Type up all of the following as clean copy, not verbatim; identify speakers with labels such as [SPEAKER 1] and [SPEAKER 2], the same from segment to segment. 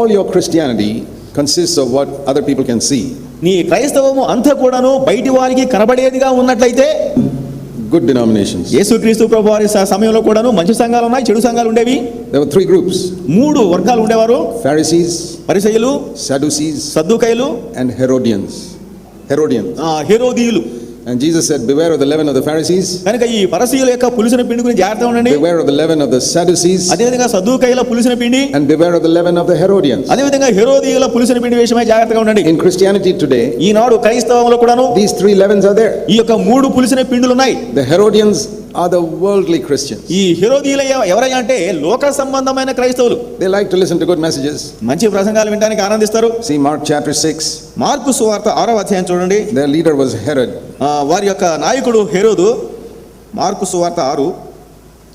[SPEAKER 1] all your Christianity consists of what other people can see,
[SPEAKER 2] నీ క్రైస్తవము అంతా కూడాను బయటి వారికి కనబడేదిగా ఉన్నట్లయితే,
[SPEAKER 1] good denominations.
[SPEAKER 2] యేసుక్రీస్తు ప్రభువారి సమయంలో కూడాను మంచి సంఘాలు ఉన్నాయి, చెడు సంఘాలు ఉండేవి.
[SPEAKER 1] There were 3 groups:
[SPEAKER 2] 3 వర్గాలు ఉండేవారు.
[SPEAKER 1] Pharisees,
[SPEAKER 2] పరిసయ్యులు,
[SPEAKER 1] Sadducees,
[SPEAKER 2] సద్దూకయ్యులు,
[SPEAKER 1] and Herodians.
[SPEAKER 2] హెరోదీయులు.
[SPEAKER 1] And Jesus said, beware of the leaven of the Pharisees,
[SPEAKER 2] కనుక ఈ పరిసయ్యుల యొక్క పులిసిన పిండి గురించి జాగ్రత్తగా ఉండండి.
[SPEAKER 1] beware of the leaven of the Sadducees,
[SPEAKER 2] అదే విధంగా సద్దూకయ్యుల పులిసిన పిండి,
[SPEAKER 1] and beware of the leaven of the Herodians.
[SPEAKER 2] అదే విధంగా హెరోదీయుల పులిసిన పిండి విషయమై జాగ్రత్తగా ఉండండి.
[SPEAKER 1] In Christianity today,
[SPEAKER 2] ఈనాడు క్రైస్తవంలో కూడాను
[SPEAKER 1] these 3 leavens are there.
[SPEAKER 2] ఈ యొక్క 3 పులిసిన పిండులు ఉన్నాయి.
[SPEAKER 1] The Herodians are the worldly Christians.
[SPEAKER 2] ఈ హెరోదీయులు ఎవరయ్యా అంటే లోక సంబంధమైన క్రైస్తవులు.
[SPEAKER 1] They like to listen to good messages.
[SPEAKER 2] మంచి ప్రసంగాలు వినడానికి ఆనందిస్తారు.
[SPEAKER 1] See Mark chapter 6.
[SPEAKER 2] మార్కు సువార్త 6వ అధ్యాయం చూడండి.
[SPEAKER 1] Their leader was Herod.
[SPEAKER 2] వారి యొక్క నాయకుడు హెరోదు. మార్కు సువార్త 6.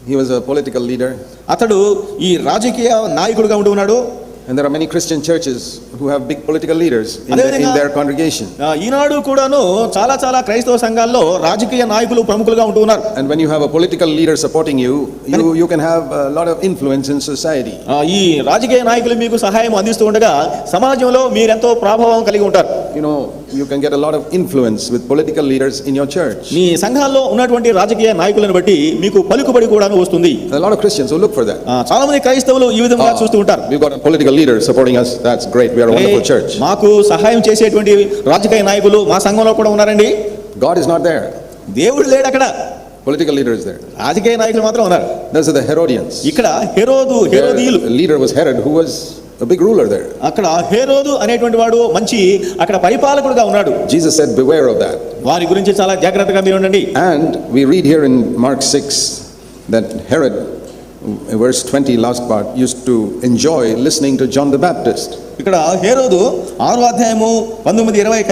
[SPEAKER 1] He was a political leader.
[SPEAKER 2] అతడు ఈ రాజకీయ నాయకుడిగా ఉంటూ ఉన్నాడు.
[SPEAKER 1] And there are many Christian churches who have big political leaders in their congregation.
[SPEAKER 2] ఈనాడు కూడాను చాలా క్రైస్తవ సంఘాల్లో రాజకీయ నాయకులు ప్రముఖులుగా ఉంటూ ఉన్నారు.
[SPEAKER 1] And when you have a political leader supporting you, you can have a lot of influence in society.
[SPEAKER 2] ఈ రాజకీయ నాయకులు మీకు సహాయం అందిస్తూ ఉండగా సమాజంలో మీరెంతో ప్రభావం కలిగి ఉంటారు.
[SPEAKER 1] You know, you can get a lot of influence with political leaders in your church.
[SPEAKER 2] మీ సంఘాల్లో ఉన్నటువంటి రాజకీయ నాయకులను బట్టి మీకు పలుకుబడి కూడాను వస్తుంది.
[SPEAKER 1] A lot of Christians who look for that.
[SPEAKER 2] చాలా మంది క్రైస్తవులు ఈ విధంగా చూస్తూ ఉంటారు.
[SPEAKER 1] We've got a political leader supporting us. That's great. We are a wonderful church.
[SPEAKER 2] మాకు సహాయం చేసేటువంటి రాజకీయ నాయకులు మా సంఘంలో కూడా ఉన్నారండి.
[SPEAKER 1] God is not there.
[SPEAKER 2] దేవుడు లేడు అక్కడ.
[SPEAKER 1] Political leader is there.
[SPEAKER 2] రాజకీయ నాయకులు మాత్రం ఉన్నారు.
[SPEAKER 1] Those are the Herodians.
[SPEAKER 2] ఇక్కడ హెరోదీయులు.
[SPEAKER 1] The leader was Herod, who was a big ruler there.
[SPEAKER 2] అక్కడ హెరోదు అనేటువంటి వాడు మంచి అక్కడ పరిపాలకుడుగా ఉన్నాడు.
[SPEAKER 1] Jesus said, beware of that.
[SPEAKER 2] వారి గురించి చాలా జాగ్రత్తగా మీరు ఉండండి.
[SPEAKER 1] And we read here in Mark 6 that Herod, verse 20, last part, used to enjoy listening to John the Baptist.
[SPEAKER 2] ఇక్కడ హెరోదు 6వ అధ్యాయము 19-20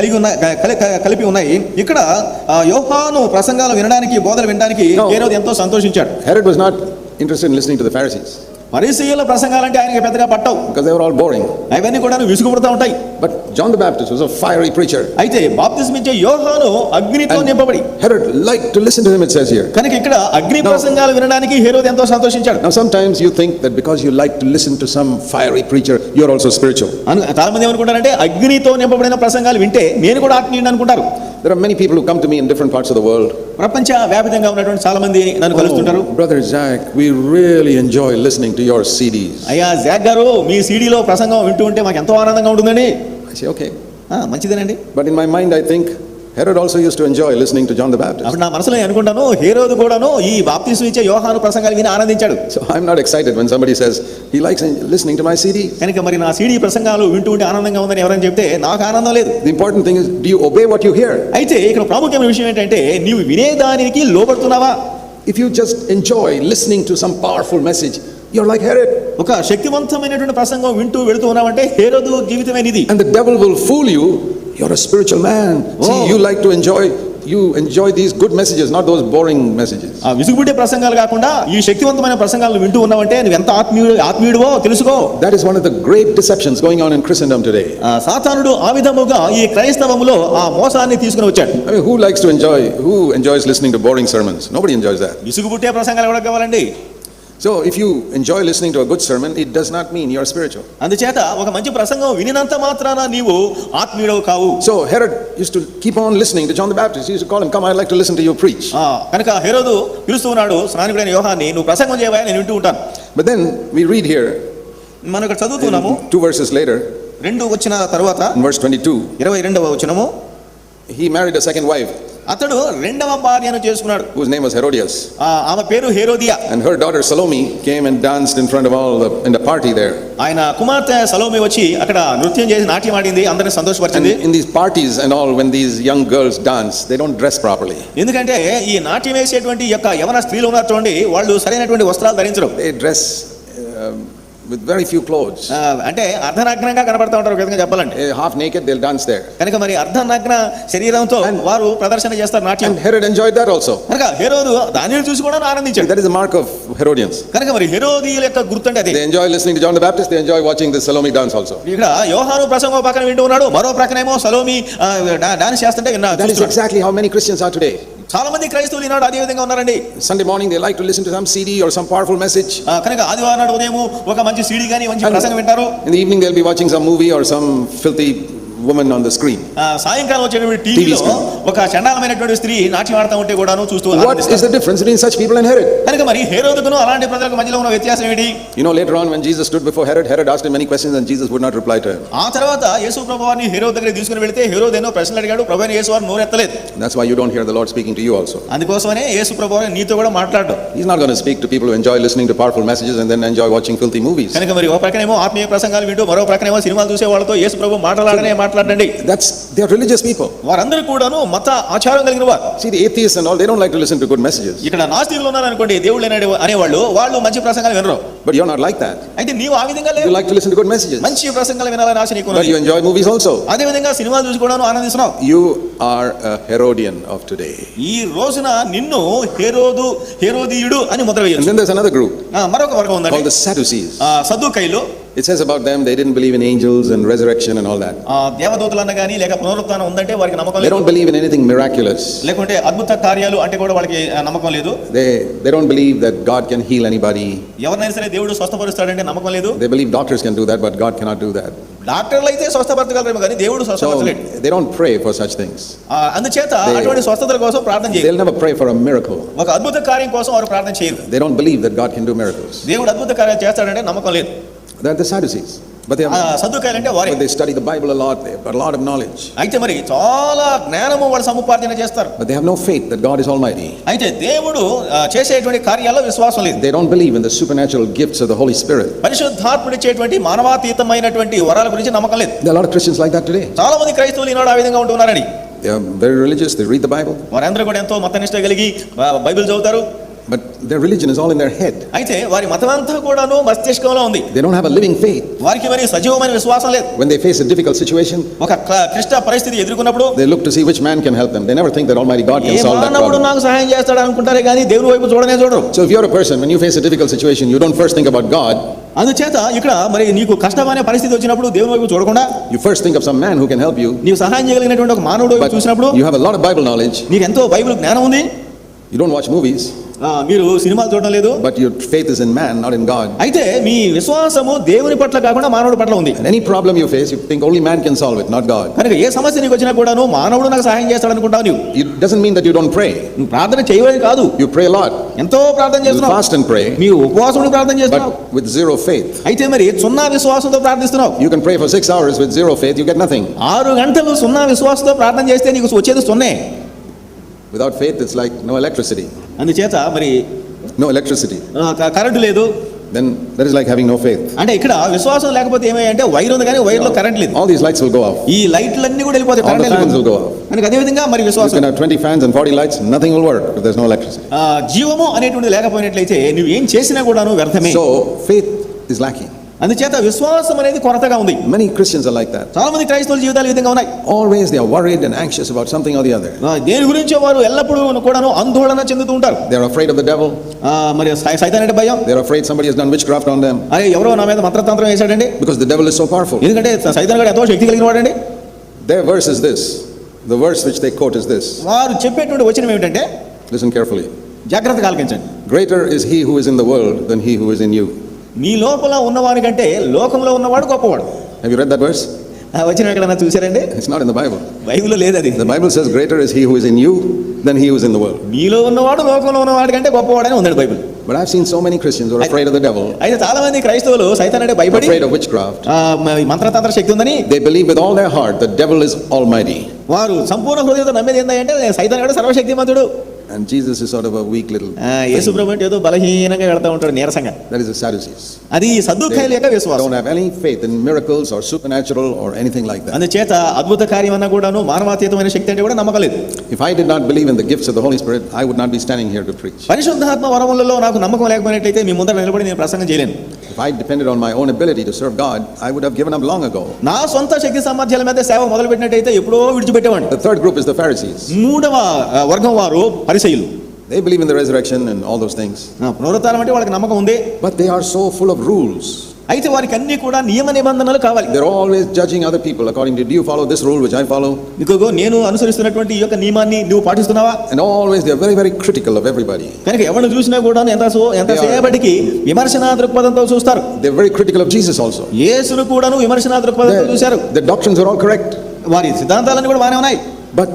[SPEAKER 2] కలిపి ఉన్నాయి. ఇక్కడ యోహాను ప్రసంగాలు వినడానికి, బోధలు వినడానికి హెరోదు ఎంతో సంతోషించాడు.
[SPEAKER 1] Herod was not interested in listening to the Pharisees.
[SPEAKER 2] పరిసయ్యుల ప్రసంగాలంటే ఆయనకి పెద్దగా పట్టవు.
[SPEAKER 1] Because they were all boring.
[SPEAKER 2] అవన్నీ కూడా విసుగుపుడుతూ ఉంటాయి.
[SPEAKER 1] But John the Baptist was a fiery preacher.
[SPEAKER 2] అయితే బాప్తిస్మం ఇచ్చే యోహాను అగ్నితో నింపబడి.
[SPEAKER 1] Herod liked to listen to him, it says here.
[SPEAKER 2] కనుక ఇక్కడ అగ్ని ప్రసంగాలు వినడానికి హెరోదు ఎంతో సంతోషించాడు.
[SPEAKER 1] Now sometimes you think that because you like to listen to some fiery preacher, you're also spiritual.
[SPEAKER 2] చాలా మంది ఏమనుకుంటారంటే అగ్నితో నింపబడిన ప్రసంగాలు వింటే నేను కూడా ఆత్మీయుడిని అనుకుంటారు.
[SPEAKER 1] There are many people who come to me in different parts of the world.
[SPEAKER 2] ప్రపంచ వ్యాప్తంగా ఉన్నటువంటి చాలా మంది నన్ను కలుస్తుంటారు.
[SPEAKER 1] Brother Zach, we really enjoy listening to your CDs.
[SPEAKER 2] అయ్యా జాక్ గారు, మీ సీడీలో ప్రసంగం వింటూ ఉంటే మాకు ఎంతో ఆనందంగా ఉంటుందండి.
[SPEAKER 1] I say okay.
[SPEAKER 2] మంచిదేనండి.
[SPEAKER 1] But in my mind I think Herod also used to enjoy listening to John the Baptist.
[SPEAKER 2] అప్పుడు నా మనసులో అనుకుంటాను, హెరోదు కూడాను ఈ బాప్తిస్మం ఇచ్చే యోహాను ప్రసంగాలు విని ఆనందించాడు.
[SPEAKER 1] So I'm not excited when somebody says he likes listening to my CD.
[SPEAKER 2] కనుక మరి నా సీడీ ప్రసంగాలు వింటూ ఉంటే ఆనందంగా ఉందని ఎవరైనా చెప్తే నాకు ఆనందం లేదు.
[SPEAKER 1] The important thing is, do you obey what you hear?
[SPEAKER 2] అయితే ఇక్కడ ప్రాముఖ్యమైన విషయం ఏంటంటే నీవు వినేదానికి లోబడుతున్నావా?
[SPEAKER 1] If you just enjoy listening to some powerful message, you're like Herod.
[SPEAKER 2] ఒక శక్తివంతమైనటువంటి ప్రసంగం వింటూ వెళుతూ ఉన్నావంటే హెరోదు జీవితమే నీది.
[SPEAKER 1] And the devil will fool you. You're a spiritual man. See, you like to enjoy these good messages, not those boring messages.
[SPEAKER 2] ఆ విసుగుపుట్టే ప్రసంగాలు కాకుండా ఈ శక్తివంతమైన ప్రసంగాలను వింటూ ఉన్నావంటే నువ్వు ఎంత ఆత్మీయుడివో తెలుసుకో.
[SPEAKER 1] That is one of the great deceptions going on in Christendom today.
[SPEAKER 2] సాతానుడు ఆ విధముగా ఈ క్రైస్తవములో ఆ మోసాన్ని తీసుకుని వచ్చాడు.
[SPEAKER 1] I mean, who enjoys listening to boring sermons? Nobody enjoys that.
[SPEAKER 2] విసుగుపుట్టే ప్రసంగాలు ఎవరికి కావాలండి?
[SPEAKER 1] So if you enjoy listening to a good sermon, it does not mean you're spiritual.
[SPEAKER 2] అందుచేత ఒక మంచి ప్రసంగం వినినంత మాత్రాన నీవు ఆత్మీయుడవు కావు.
[SPEAKER 1] So Herod used to keep on listening to John the Baptist. He used to call him, come, I'd like to listen to you preach.
[SPEAKER 2] కనుక హెరోదు పిలుస్తూ ఉన్నాడు, స్నానికుడైన యోహాన్ని, నువ్వు ప్రసంగం చేయవా, నేను వింటూ ఉంటాను.
[SPEAKER 1] But then we read here,
[SPEAKER 2] మనం ఇక్కడ చదువుతున్నాము
[SPEAKER 1] 2 verses later,
[SPEAKER 2] 2 వచ్చిన తరువాత
[SPEAKER 1] in verse 22,
[SPEAKER 2] 22వ వచనము,
[SPEAKER 1] he married a second wife.
[SPEAKER 2] అతడు రెండవ భార్యను చేసుకున్నాడు.
[SPEAKER 1] Whose name was Herodias.
[SPEAKER 2] ఆమె పేరు Herodias.
[SPEAKER 1] And her daughter Salome came and danced in front of all in the party there.
[SPEAKER 2] ఆయన కుమార్తె సలోమి వచ్చి అక్కడ నృత్యం చేసి నాట్యం ఆడింది, అందరిని సంతోషపరిచింది.
[SPEAKER 1] In these parties and all, when these young girls dance, they don't dress properly.
[SPEAKER 2] ఎందుకంటే ఈ నాట్యం వేసేటువంటి యొక్క యవన స్త్రీలు ఉన్నారు చూడండి, వాళ్ళు సరైనటువంటి వస్త్రాలు ధరించరు.
[SPEAKER 1] They dress with very few clothes.
[SPEAKER 2] అంటే అర్ధనగ్నంగా కనబడతా ఉంటారు విధంగా చెప్పాలంటే.
[SPEAKER 1] Half naked, they'll dance there.
[SPEAKER 2] కనుక మరి అర్ధనగ్న శరీరంతో వారు ప్రదర్శన చేస్తారు నాట్యం.
[SPEAKER 1] And Herod enjoyed that also.
[SPEAKER 2] కనుక హెరోదు దానిని చూసి కూడా ఆనందించాడు.
[SPEAKER 1] That is the mark of Herodians.
[SPEAKER 2] కనుక మరి హెరోదీయుల యొక్క గుర్తుంటే అది.
[SPEAKER 1] They enjoy listening to John the Baptist, they enjoy watching the Salome dance also.
[SPEAKER 2] ఇక్కడ యోహాను ప్రసంగం పక్కన వింటూ ఉన్నాడు, మరో ప్రక్కనేమో సలోమి డాన్స్ చేస్తుంటే విన్నాడు.
[SPEAKER 1] That is exactly how many Christians are today.
[SPEAKER 2] చాలా మంది క్రైస్తవులు ఈనాడు అదే విధంగా ఉన్నారండి.
[SPEAKER 1] Sunday morning they like to listen to some CD or some powerful message.
[SPEAKER 2] కనుక ఆదివారం నాడు ఉదయం ఒక మంచి సీడీ గాని మంచి ప్రసంగం వింటారు.
[SPEAKER 1] In the evening they'll be watching some movie or some filthy woman on the screen.
[SPEAKER 2] సాయంకాలం వచ్చేటువంటి టీవీలో ఒక చండాలమైనటువంటి స్త్రీ నాట్యం ఆడుతూ ఉంటే కూడాను చూస్తూ.
[SPEAKER 1] What is the difference between such people and Herod?
[SPEAKER 2] కనుక మరి హేరోదుకును అలాంటి ప్రజలకు మధ్యలో ఉన్న వ్యత్యాసం ఏంటి?
[SPEAKER 1] You know, later on when Jesus stood before Herod, Herod asked him many questions and Jesus would not reply to him.
[SPEAKER 2] ఆ తర్వాత యేసు ప్రభువారిని హేరోదు దగ్గరికి తీసుకుని వెళితే హేరోదు ఎన్నో ప్రశ్నలు అడిగాడు, ప్రభువైన యేసు వారు నోరెత్తలేదు.
[SPEAKER 1] That's why you don't hear the Lord speaking to you also.
[SPEAKER 2] అందుకోసమనే యేసు ప్రభువారు నీతో కూడా మాట్లాడడు.
[SPEAKER 1] He's not going to speak to people who enjoy listening to powerful messages and then enjoy watching filthy movies.
[SPEAKER 2] కనుక మరి ఒక ప్రక్కనేమో ఆత్మీయ ప్రసంగాలు వింటూ మరో ప్రక్కనేమో సినిమాలు చూసే వాళ్ళతో యేసు ప్రభు మాట్లాడండి.
[SPEAKER 1] They are religious people.
[SPEAKER 2] వారందరూ కూడాను మత ఆచారం కలిగిన వారు.
[SPEAKER 1] See, the atheists and all, they don't like to listen to good messages.
[SPEAKER 2] ఇక్కడ నాస్తికులు ఉన్నారు అనుకోండి, దేవుళ్ళు అనేవాళ్ళు వాళ్ళు మంచి ప్రసంగాలు వినరు.
[SPEAKER 1] But you're not like that.
[SPEAKER 2] అయితే నీవు ఆ విధంగా
[SPEAKER 1] You like to listen to good messages.
[SPEAKER 2] మంచి ప్రసంగాలు వినాలని ఆశ నీకు
[SPEAKER 1] But you enjoy movies also.
[SPEAKER 2] అదే విధంగా సినిమాలు చూసి కూడా ఆనందిస్తున్నావు.
[SPEAKER 1] You are a Herodian of today.
[SPEAKER 2] ఈ రోజున నిన్ను హేరోదీయుడు అని ముద్ర
[SPEAKER 1] And
[SPEAKER 2] వేయొచ్చు.
[SPEAKER 1] then there's another group
[SPEAKER 2] మరొక వర్గం ఉందండి,
[SPEAKER 1] called the Sadducees.
[SPEAKER 2] సద్దుకైలు.
[SPEAKER 1] It says about them they didn't believe in angels and resurrection and all that.
[SPEAKER 2] దేవదూతలన్న గానీ లేక పునరుత్థానం ఉందంటే వారికి నమ్మకం
[SPEAKER 1] They
[SPEAKER 2] లేదు.
[SPEAKER 1] don't believe in anything miraculous.
[SPEAKER 2] లేకుంటే అద్భుత కార్యాలు అంటే కూడా వాళ్ళకి నమ్మకం లేదు.
[SPEAKER 1] They don't believe that God can heal anybody.
[SPEAKER 2] ఎవరినైనా సరే దేవుడు స్వస్థపరుస్తాడంటే నమ్మకం లేదు.
[SPEAKER 1] They believe doctors can do that, but God cannot do that.
[SPEAKER 2] డాక్టర్లు అయితే స్వస్థపరచగలరేమో కానీ దేవుడు
[SPEAKER 1] So
[SPEAKER 2] స్వస్థపరచలేడు.
[SPEAKER 1] they don't pray for such things.
[SPEAKER 2] అందుచేత అటువంటి స్వస్థతల కోసం ప్రార్థన చేయరు.
[SPEAKER 1] They'll never pray for a miracle.
[SPEAKER 2] ఒక అద్భుత కార్యం కోసం వారు ప్రార్థన చేయరు.
[SPEAKER 1] They don't believe that God can do miracles.
[SPEAKER 2] దేవుడు అద్భుత కార్యాలు చేస్తాడంటే నమ్మకం లేదు.
[SPEAKER 1] They're the Sadducees. But
[SPEAKER 2] సద్దుకాయలు అంటే వారే.
[SPEAKER 1] they study the Bible a lot. They've got a lot of knowledge.
[SPEAKER 2] అయితే మరి చాలా జ్ఞానము వాళ్ళు సముపార్జన చేస్తారు.
[SPEAKER 1] But they have no faith that God is almighty.
[SPEAKER 2] అయితే దేవుడు చేసేటువంటి కార్యాల్లో విశ్వాసం లేదు.
[SPEAKER 1] They don't believe in the supernatural gifts of the Holy Spirit.
[SPEAKER 2] పరిశుద్ధాత్ముడు ఇచ్చేటువంటి మానవాతీతమైనటువంటి వరాల గురించి నమ్మకం లేదు.
[SPEAKER 1] There are a lot of Christians like that today.
[SPEAKER 2] చాలా మంది క్రైస్తవులు ఈనాడు ఆ విధంగా ఉంటున్నారని.
[SPEAKER 1] They are very religious. They read the Bible.
[SPEAKER 2] వారందరూ కూడా ఎంతో మతనిష్ట కలిగి బైబిల్ చదువుతారు.
[SPEAKER 1] But their religion is all in their head.
[SPEAKER 2] అయితే వారి మతమంతా కూడాను మస్తిష్కంలో ఉంది.
[SPEAKER 1] They don't have a living faith.
[SPEAKER 2] వారికి మరి సజీవమైన విశ్వాసం లేదు.
[SPEAKER 1] When they face a difficult situation,
[SPEAKER 2] ఒక క్లిష్ట పరిస్థితి ఎదుర్కొన్నప్పుడు
[SPEAKER 1] they look to see which man can help them. They never think that Almighty God can solve that
[SPEAKER 2] మానవుడు
[SPEAKER 1] problem.
[SPEAKER 2] నాకు సహాయం చేస్తాడు అనుకుంటారే కానీ దేవుని వైపు చూడరు.
[SPEAKER 1] So if you're a person, when you face a difficult situation, you don't first think about God.
[SPEAKER 2] అందుచేత ఇక్కడ మరి నీకు కష్టమైన పరిస్థితి వచ్చినప్పుడు దేవుని వైపు చూడకుండా
[SPEAKER 1] You first think of some man who can help you.
[SPEAKER 2] నీవు సహాయం చేయగలిగినటువంటి ఒక మానవుడు వైపు చూసినప్పుడు
[SPEAKER 1] You have a lot of Bible knowledge.
[SPEAKER 2] నీకు ఎంతో బైబిల్ జ్ఞానం ఉంది.
[SPEAKER 1] You don't watch movies.
[SPEAKER 2] మీరు సినిమాలు చూడడం లేదు.
[SPEAKER 1] But your faith is in man, not in God.
[SPEAKER 2] అయితే మీ విశ్వాసము దేవుని పట్ల కాకుండా మానవుడి పట్ల ఉంది.
[SPEAKER 1] And any problem you face, you think only man can solve it, not God.
[SPEAKER 2] కనుక ఏ సమస్య నీకు వచ్చినా కూడాను మానవుడు నాకు సహాయం చేస్తాడు అనుకుంటావు నీవు.
[SPEAKER 1] It doesn't mean that you don't pray.
[SPEAKER 2] నువ్వు ప్రార్థన చేయవని కాదు.
[SPEAKER 1] You pray a lot.
[SPEAKER 2] ఎంతో ప్రార్థన
[SPEAKER 1] You
[SPEAKER 2] చేస్తున్నావు.
[SPEAKER 1] fast and pray.
[SPEAKER 2] నీవు ఉపవాసంతో ప్రార్థన చేస్తున్నావు.
[SPEAKER 1] But with zero faith.
[SPEAKER 2] అయితే మరి సున్నా విశ్వాసంతో ప్రార్థిస్తున్నావు.
[SPEAKER 1] You can pray for 6 hours with zero faith, you get nothing.
[SPEAKER 2] 6 గంటలు సున్నా విశ్వాసంతో ప్రార్థన చేస్తే నీకు వచ్చేది సున్నే.
[SPEAKER 1] Without faith, it's like no electricity.
[SPEAKER 2] అందుచేత మరి
[SPEAKER 1] No electricity.
[SPEAKER 2] కరెంటు లేదు.
[SPEAKER 1] Then that is like having no faith.
[SPEAKER 2] అంటే ఇక్కడ విశ్వాసం లేకపోతే ఏమంటే వైర్ ఉంది కానీ వైర్లో కరెంట్ లేదు.
[SPEAKER 1] All these lights will go off.
[SPEAKER 2] ఈ లైట్లన్నీ కూడా వెళ్ళిపోతాయి.
[SPEAKER 1] All the fans will go off.
[SPEAKER 2] కనుక అదే విధంగా మరి
[SPEAKER 1] You
[SPEAKER 2] విశ్వాసం.
[SPEAKER 1] can have 20 fans and 40 lights, nothing will work if there's no electricity.
[SPEAKER 2] జీవము అనేటువంటిది లేకపోయినట్లయితే నువ్వు ఏం చేసినా కూడాను వ్యర్థమే.
[SPEAKER 1] So faith is lacking.
[SPEAKER 2] అందుచేత విశ్వాసం అనేది కొరతగా ఉంది.
[SPEAKER 1] Many Christians are like that.
[SPEAKER 2] చాలా మంది క్రైస్తవుల జీవితాలు ఈ విధంగా ఉన్నాయి.
[SPEAKER 1] Always they are worried and anxious about something or the other.
[SPEAKER 2] దేని గురించో వారు ఎల్లప్పుడూ కూడాను ఆందోళన చెందుతూ ఉంటారు.
[SPEAKER 1] They are afraid of the devil.
[SPEAKER 2] మరి సైతాన్ అంటే భయం.
[SPEAKER 1] They are afraid somebody has done witchcraft on them.
[SPEAKER 2] అరే ఎవరో నా మీద మంత్రతంత్రం వేశాడండి.
[SPEAKER 1] Because the devil is so powerful.
[SPEAKER 2] ఎందుకంటే సైతాన్ గారు ఎంతో శక్తి కలిగిన వాడండి.
[SPEAKER 1] Their verse is this. The verse which they quote is this.
[SPEAKER 2] వారు చెప్పేటువంటి వచనం ఏమిటంటే,
[SPEAKER 1] listen carefully.
[SPEAKER 2] జాగ్రత్తగా ఆలకించండి.
[SPEAKER 1] Greater is he who is in the world than he who is in you.
[SPEAKER 2] మీ లోపల ఉన్నవాని కంటే లోకంలో ఉన్నవాడు గొప్పవాడు.
[SPEAKER 1] Have you read that verse?
[SPEAKER 2] ఆ వచనం ఎక్కడన్నా చూసారండి?
[SPEAKER 1] It's not in the Bible.
[SPEAKER 2] బైబిల్లో లేదు అది.
[SPEAKER 1] The Bible says greater is he who is in you than he who is in the world.
[SPEAKER 2] మీలో ఉన్నవాడు లోకంలో ఉన్నవాడి కంటే గొప్పవాడని ఉంది Bible.
[SPEAKER 1] But I've seen so many Christians who are afraid of the devil.
[SPEAKER 2] అయితే చాలా మంది క్రైస్తవులు సైతాన్ అంటే భయపడి,
[SPEAKER 1] afraid of witchcraft.
[SPEAKER 2] మంత్రతంత్ర శక్తి ఉందని
[SPEAKER 1] they believe with all their heart the devil is almighty.
[SPEAKER 2] వారు సంపూర్ణ హృదయంతో నమ్మేది ఏంటంటే సైతాన్ కూడా సర్వశక్తిమంతుడు.
[SPEAKER 1] And Jesus is sort of a weak little.
[SPEAKER 2] యేసు ప్రభువు ఏదో బలహీనంగా వెళ్తా ఉంటాడు, నీరసంగా.
[SPEAKER 1] That is the Sadducees.
[SPEAKER 2] అది సద్దుకాయల యొక్క విశ్వాసం.
[SPEAKER 1] Don't have any faith in miracles or supernatural or anything like that.
[SPEAKER 2] అందుచేత అద్భుత కార్యం అన్న కూడాను మానవాతీతమైన శక్తి అంటే కూడా నమ్మకం లేదు.
[SPEAKER 1] If I did not believe in the gifts of the Holy Spirit, I would not be standing here to preach.
[SPEAKER 2] పరిశుద్ధాత్మ వరములలో నాకు నమ్మకం లేకపోయినట్లయితే మీ ముందర నిలబడి నేను ప్రసంగం చేయలేను.
[SPEAKER 1] If I depended on my own ability to serve God, I would have given up long ago.
[SPEAKER 2] నా సొంత శక్తి సామర్థ్యాల మీద సేవ మొదలుపెట్టినట్టయితే ఎప్పుడో విడిచిపెట్టేవాడిని.
[SPEAKER 1] The third group is the Pharisees.
[SPEAKER 2] మూడవ వర్గం వారు పరిసయ్యులు.
[SPEAKER 1] They believe in the resurrection and all those things.
[SPEAKER 2] పునరుత్థానం అంటే వాళ్ళకి నమ్మకం ఉంది.
[SPEAKER 1] But they are so full of rules.
[SPEAKER 2] అయితే వారికి అన్ని కూడా నియమ నిబంధనలు కావాలి.
[SPEAKER 1] They're always judging other people according to, do you follow this rule which I follow?
[SPEAKER 2] ఇదిగో నేను అనుసరిస్తున్నటువంటి ఈ యొక్క నియమాన్ని నువ్వు పాటిస్తున్నావా?
[SPEAKER 1] And always they're very, very critical of everybody.
[SPEAKER 2] కనుక ఎవరిని చూసినా కూడా ఎంత సేపటికి విమర్శనా దృక్పథంతో చూస్తారు.
[SPEAKER 1] They're very critical of Jesus also.
[SPEAKER 2] యేసును కూడాను విమర్శనా దృక్పథంతో చూశారు.
[SPEAKER 1] The doctrines are all correct.
[SPEAKER 2] వారి సిద్ధాంతాలన్నీ కూడా బాగానే ఉన్నాయి.
[SPEAKER 1] But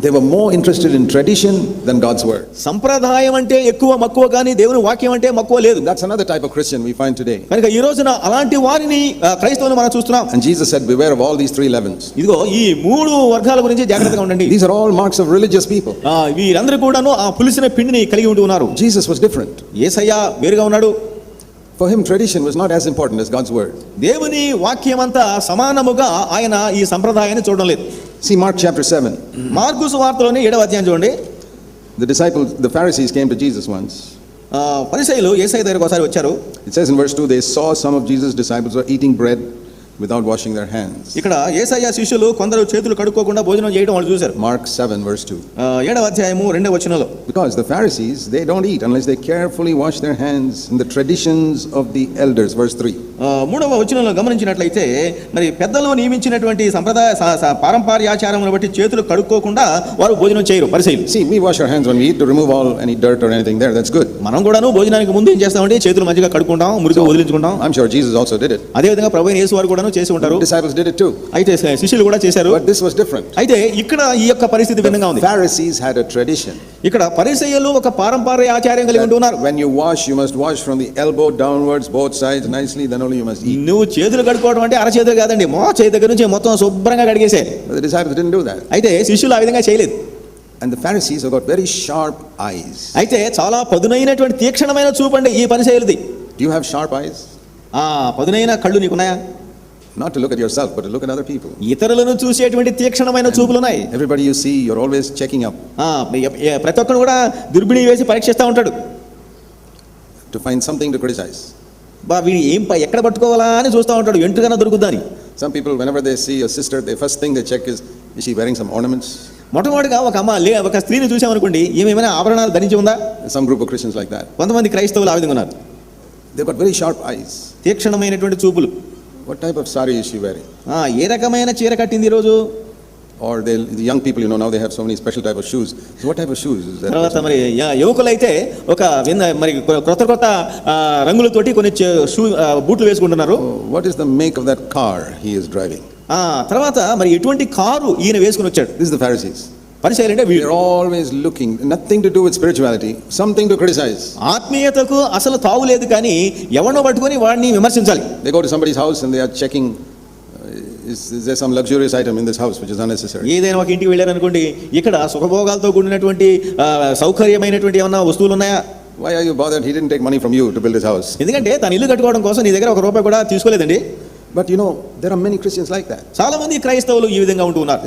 [SPEAKER 1] they were more interested in tradition than God's word.
[SPEAKER 2] సంప్రదాయం అంటే ఎక్కువ మక్కువ కానీ దేవుని వాక్యం అంటే మక్కువ లేదు.
[SPEAKER 1] That's another type of Christian we find today.
[SPEAKER 2] కనుక ఈ రోజున అలాంటి వారిని క్రైస్తవులు మనం చూస్తున్నాం.
[SPEAKER 1] And Jesus said, beware of all these three leavens.
[SPEAKER 2] ఇదిగో ఈ మూడు వర్గాల గురించి జాగ్రత్తగా ఉండండి.
[SPEAKER 1] These are all marks of religious people.
[SPEAKER 2] వీరందరూ కూడాను ఆ పులిసిన పిండిని కలిగి ఉంటూ ఉన్నారు.
[SPEAKER 1] Jesus was different.
[SPEAKER 2] యేసయ్య వేరుగా ఉన్నాడు.
[SPEAKER 1] For him, tradition was not as important as God's word.
[SPEAKER 2] దేవుని వాక్యమంతా సమానముగా ఆయన ఈ సంప్రదాయాన్ని చూడడం లేదు.
[SPEAKER 1] See Mark chapter 7.
[SPEAKER 2] మార్కు సువార్తలోని 7వ అధ్యాయం చూడండి.
[SPEAKER 1] The Pharisees came to Jesus once.
[SPEAKER 2] పరిసయ్యులు యేసయ్య దగ్గరికి ఒకసారి వచ్చారు.
[SPEAKER 1] It says in verse 2, they saw some of Jesus' disciples were eating bread without washing their hands.
[SPEAKER 2] ఇక్కడ యేసయ్య శిష్యులు కొందరు చేతులు కడుక్కోకుండా భోజనం చేయడం వాళ్ళు చూశారు.
[SPEAKER 1] Mark 7 verse 2.
[SPEAKER 2] 7వ అధ్యాయము 2వ వచనంలో.
[SPEAKER 1] Because the Pharisees, they don't eat unless they carefully wash their hands in the traditions of the elders. Verse 3.
[SPEAKER 2] 3వ వచనంలో గమనించినట్లయితే మరి పెద్దలు నియమించినటువంటి సంప్రదాయ పారంపర్యాచారమును బట్టి చేతులు కడుక్కోకుండా వారు భోజనం చేయరు పరిసయ్యులు.
[SPEAKER 1] See, we wash our hands when we eat to remove all any dirt or anything there. That's good.
[SPEAKER 2] మనం కూడాను భోజనానికి ముందు ఏం చేస్తామంటే చేతులు మంచిగా కడుక్కుంటాం, మురికి వదిలించుకుంటాం.
[SPEAKER 1] I'm sure Jesus also did it.
[SPEAKER 2] అదే విధంగా ప్రభువైన యేసు వారు కూడాను చేసి ఉంటారు.
[SPEAKER 1] Disciples did it too.
[SPEAKER 2] అయితే శిష్యులు కూడా చేశారు.
[SPEAKER 1] But this was different.
[SPEAKER 2] అయితే ఇక్కడ ఈ యొక్క పరిస్థితి భిన్నంగా ఉంది.
[SPEAKER 1] Pharisees had a tradition.
[SPEAKER 2] ఇక్కడ పరిసయ్యులు ఒక పారంపర్య ఆచారం కలిగి ఉంటున్నారు.
[SPEAKER 1] When you wash, you must wash from the elbow downwards, both sides nicely, then only you must eat.
[SPEAKER 2] నువ్వు చేతులు కడుక్కోవడం అంటే అరచేతులు కాదండి, చేతి దగ్గర నుంచి మొత్తం శుభ్రంగా కడిగేసే.
[SPEAKER 1] But the disciples didn't do that.
[SPEAKER 2] అయితే శిష్యులు ఆ విధంగా చేయలేదు.
[SPEAKER 1] And the Pharisees have got very sharp eyes.
[SPEAKER 2] అయితే చాలా పదునైనటువంటి తీక్షణమైన చూపండి ఈ పరిసయ్యులది.
[SPEAKER 1] Do you have sharp eyes?
[SPEAKER 2] పదునైన కళ్ళు నీకున్నాయా?
[SPEAKER 1] Not to look at yourself, but to look at other people.
[SPEAKER 2] ఇతరులను చూసేటువంటి తీక్షణమైన చూపులు ఉన్నాయి.
[SPEAKER 1] Everybody you see, you're always checking up.
[SPEAKER 2] ప్రతి ఒక్కరు కూడా దుర్బిణి వేసి పరీక్షిస్తూ ఉంటాడు.
[SPEAKER 1] To find something to criticize.
[SPEAKER 2] వీడు ఏం ఎక్కడ పట్టుకోవాలా అని చూస్తూ ఉంటాడు, ఎంటుగానే దొరుకుద్దని.
[SPEAKER 1] Some people, whenever they see a sister, the first thing they check is she wearing some ornaments?
[SPEAKER 2] మొట్టమొదటిగా ఒక స్త్రీని చూసామనుకోండి, ఏమైనా ఆభరణాలు ధరించి ఉందా?
[SPEAKER 1] Some group of Christians like that.
[SPEAKER 2] కొంతమంది క్రైస్తవులు ఆ విధంగా ఉన్నారు.
[SPEAKER 1] They've got very sharp eyes.
[SPEAKER 2] తీక్షణమైనటువంటి చూపులు.
[SPEAKER 1] What type of sari is she wearing?
[SPEAKER 2] ఏ రకమైన చీర కట్టింది ఈ రోజు?
[SPEAKER 1] Or the young people, now they have so many special type of shoes. So what type of shoes is that?
[SPEAKER 2] తర్వాత మరి యువకులైతే ఒక మరి కొత్త రంగులతోటి కొన్ని బూట్లు వేసుకుంటున్నారు.
[SPEAKER 1] What is the make of that car he is driving?
[SPEAKER 2] తర్వాత మరి ఎటువంటి కారు ఈయన వేసుకుని వచ్చాడు?
[SPEAKER 1] This is the Pharisees.
[SPEAKER 2] పరిసయ్యులంటే
[SPEAKER 1] they're always looking, nothing to do with spirituality, something to criticize.
[SPEAKER 2] ఆత్మీయతకు అసలు తావు లేదు, కానీ ఎవరినో పట్టుకొని వాడిని విమర్శించాలి.
[SPEAKER 1] They go to somebody's house and they are checking, is there some luxurious item in this house which is unnecessary?
[SPEAKER 2] ఏదైనా ఒక ఇంటికి వెళ్ళారు అనుకోండి, ఇక్కడ సుఖభోగాలతో కూడినటువంటి సౌకర్యమైనటువంటి ఏమన్నా వస్తువులు ఉన్నాయా?
[SPEAKER 1] Why are you bothered? He didn't take money from you to build his house.
[SPEAKER 2] ఎందుకంటే తన ఇల్లు కట్టుకోవడం కోసం నీ దగ్గర ₹1 కూడా తీసుకోలేదండి.
[SPEAKER 1] But there are many Christians like that.
[SPEAKER 2] చాలా మంది క్రైస్తవులు ఈ విధంగా ఉంటూ ఉన్నారు.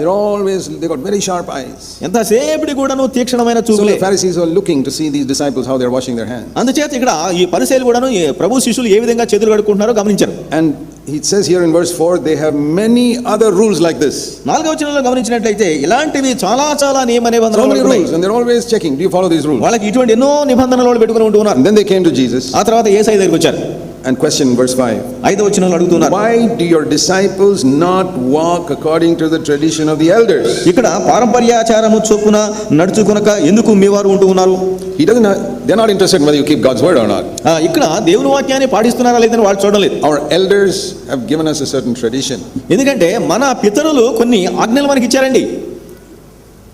[SPEAKER 1] They got very sharp eyes.
[SPEAKER 2] ఎంతసేపటి కూడాను తీక్షణమైన చూపులే.
[SPEAKER 1] So the Pharisees were looking to see these disciples how they are washing their hands.
[SPEAKER 2] అందుచేత ఇక్కడ ఈ పరిసయ్యులు కూడాను ప్రభు శిష్యులు ఏ విధంగా చేతులు కడుక్కుంటున్నారో గమనించారు.
[SPEAKER 1] And he says here in verse 4, they have many other rules like this.
[SPEAKER 2] 4వ వచనంలో గమనించినట్లయితే ఇలాంటివి చాలా నియమ నిబంధనలు
[SPEAKER 1] ఉన్నాయి. So many rules, and they're always checking, do you follow these rules?
[SPEAKER 2] వాళ్ళకి ఇటువంటి ఎన్నో నిబంధనలు పెట్టుకొని ఉంటూ ఉన్నారు.
[SPEAKER 1] And then they came to Jesus.
[SPEAKER 2] ఆ తర్వాత యేసయ్య దగ్గరికి వచ్చారు.
[SPEAKER 1] And question verse 5.
[SPEAKER 2] 5వ వచనంలో అడుగుతున్నారు,
[SPEAKER 1] why do your disciples not walk according to the tradition of the elders?
[SPEAKER 2] ఇక్కడ పారంపర్యాచారము చొప్పున నడుచుకొనక ఎందుకు మీ వారు ఉంటూ ఉన్నారు?
[SPEAKER 1] They're not interested in whether you keep God's word or not.
[SPEAKER 2] ఇక్కడ దేవుని వాక్యాన్ని పాటిస్తున్నారా లేదని వాళ్ళు చూడడం లేదు.
[SPEAKER 1] Our elders have given us a certain tradition.
[SPEAKER 2] ఎందుకంటే మన పితరులు కొన్ని ఆజ్ఞలు మనకి ఇచ్చారండి.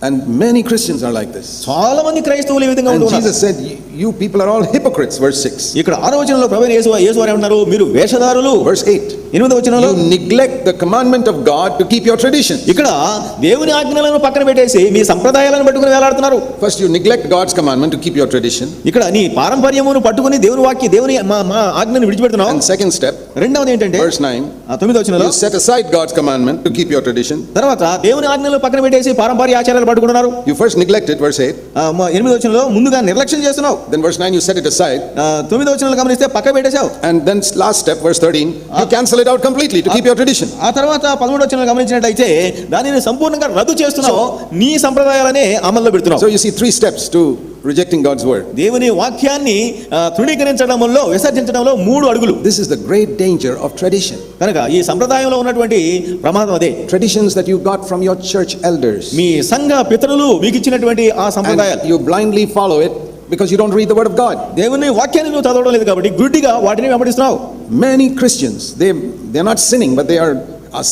[SPEAKER 1] And many Christians are like this.
[SPEAKER 2] చాలా మంది క్రైస్తవులు ఈ విధంగా
[SPEAKER 1] ఉంటున్నారు. Jesus said, you people are all hypocrites. Verse 6.
[SPEAKER 2] ఇక్కడ 6వ వచనంలో ప్రభువైన యేసు వారు ఏమంటారు? మీరు వేషధారులు.
[SPEAKER 1] Verse 8.
[SPEAKER 2] 8వ వచనంలో,
[SPEAKER 1] you neglect the commandment of God to keep your tradition.
[SPEAKER 2] ఇక్కడ దేవుని ఆజ్ఞలను పక్కన పెట్టేసి మీ సంప్రదాయాలను పట్టుకొని వేలాడుతున్నారు.
[SPEAKER 1] First you neglect God's commandment to keep your tradition.
[SPEAKER 2] ఇక్కడ నీ పారంపర్యమును పట్టుకొని దేవుని మా ఆజ్ఞను విడిచిపెడుతున్నావు.
[SPEAKER 1] And second step,
[SPEAKER 2] రెండవది ఏంటంటే
[SPEAKER 1] verse 9.
[SPEAKER 2] 9వ వచనంలో,
[SPEAKER 1] you set aside God's commandment to keep your tradition.
[SPEAKER 2] తర్వాత దేవుని ఆజ్ఞలను పక్కన పెట్టేసి పారంపర్య ఆచారాలు పట్టుకుంటున్నారు.
[SPEAKER 1] You first neglect it, verse 8.
[SPEAKER 2] 8వ వచనంలో ముందుగా నిర్లక్ష్యం చేస్తున్నావు.
[SPEAKER 1] Then verse 9 you set it aside.
[SPEAKER 2] 9వ వచనంలో గమనిస్తే పక్క పెట్టేశావు.
[SPEAKER 1] And then last step, verse 13, you cancel it out completely to keep your tradition.
[SPEAKER 2] ఆ తర్వాత 13వ వచనంలో గమనించినట్లయితే దానిని సంపూర్ణంగా రద్దు చేస్తున్నావు, నీ సంప్రదాయాలనే అమల్లో పెడుతున్నావు.
[SPEAKER 1] So you see 3 steps to rejecting God's word.
[SPEAKER 2] దేవుని వాక్యాన్ని తృణీకరించడంలో విసర్జించడంలో 3 అడుగులు.
[SPEAKER 1] This is the great danger of tradition.
[SPEAKER 2] కనుక ఈ సంప్రదాయంలో ఉన్నటువంటి ప్రమాదం అదే.
[SPEAKER 1] Traditions that you got from your church elders.
[SPEAKER 2] మీ సంఘ పితరులు మీకు ఇచ్చినటువంటి ఆ సంప్రదాయాలు.
[SPEAKER 1] And you blindly follow it because you don't read the word of God.
[SPEAKER 2] దేవుని వాక్యాన్ని నువ్వు చదవడం లేదు కాబట్టి గుడ్డిగా వాటిని వెంబడిస్తున్నావు.
[SPEAKER 1] Many Christians, they're not sinning, but they are